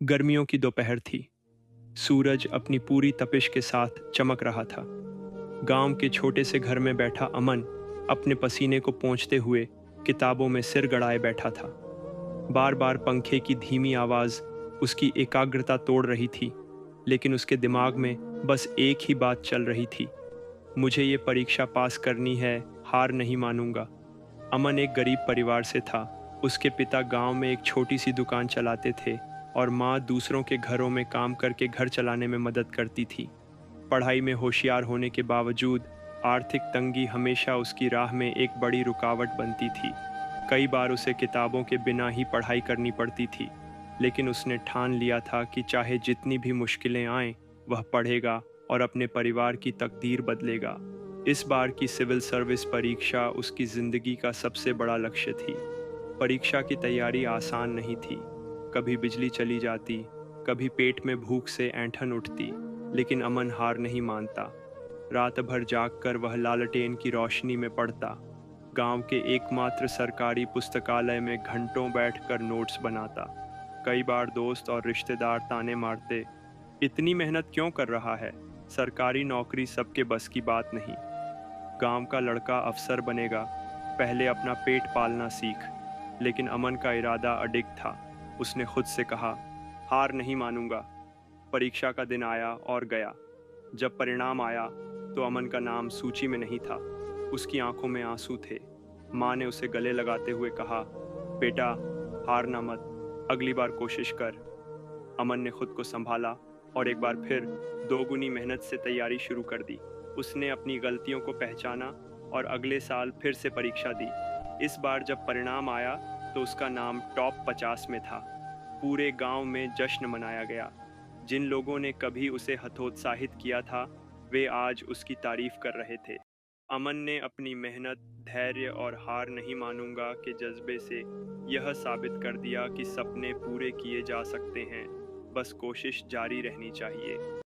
गर्मियों की दोपहर थी। सूरज अपनी पूरी तपिश के साथ चमक रहा था। गांव के छोटे से घर में बैठा अमन अपने पसीने को पोंछते हुए किताबों में सिर गड़ाए बैठा था। बार बार पंखे की धीमी आवाज़ उसकी एकाग्रता तोड़ रही थी, लेकिन उसके दिमाग में बस एक ही बात चल रही थी, मुझे ये परीक्षा पास करनी है, हार नहीं मानूंगा। अमन एक गरीब परिवार से था। उसके पिता गांव में एक छोटी सी दुकान चलाते थे और माँ दूसरों के घरों में काम करके घर चलाने में मदद करती थी। पढ़ाई में होशियार होने के बावजूद आर्थिक तंगी हमेशा उसकी राह में एक बड़ी रुकावट बनती थी। कई बार उसे किताबों के बिना ही पढ़ाई करनी पड़ती थी, लेकिन उसने ठान लिया था कि चाहे जितनी भी मुश्किलें आएं, वह पढ़ेगा और अपने परिवार की तकदीर बदलेगा। इस बार की सिविल सर्विस परीक्षा उसकी ज़िंदगी का सबसे बड़ा लक्ष्य थी। परीक्षा की तैयारी आसान नहीं थी। कभी बिजली चली जाती, कभी पेट में भूख से ऐंठन उठती, लेकिन अमन हार नहीं मानता। रात भर जागकर वह लालटेन की रोशनी में पढ़ता, गांव के एकमात्र सरकारी पुस्तकालय में घंटों बैठकर नोट्स बनाता। कई बार दोस्त और रिश्तेदार ताने मारते, इतनी मेहनत क्यों कर रहा है, सरकारी नौकरी सबके बस की बात नहीं। गांव का लड़का अफसर बनेगा, पहले अपना पेट पालना सीख। लेकिन अमन का इरादा अडिग था। उसने खुद से कहा, हार नहीं मानूंगा। परीक्षा का दिन आया और गया। जब परिणाम आया तो अमन का नाम सूची में नहीं था। उसकी आंखों में आंसू थे। माँ ने उसे गले लगाते हुए कहा, बेटा, हारना मत, अगली बार कोशिश कर। अमन ने खुद को संभाला और एक बार फिर दोगुनी मेहनत से तैयारी शुरू कर दी। उसने अपनी गलतियों को पहचाना और अगले साल फिर से परीक्षा दी। इस बार जब परिणाम आया तो उसका नाम टॉप 50 में था। पूरे गांव में जश्न मनाया गया। जिन लोगों ने कभी उसे हतोत्साहित किया था, वे आज उसकी तारीफ कर रहे थे। अमन ने अपनी मेहनत, धैर्य और हार नहीं मानूंगा के जज्बे से यह साबित कर दिया कि सपने पूरे किए जा सकते हैं, बस कोशिश जारी रहनी चाहिए।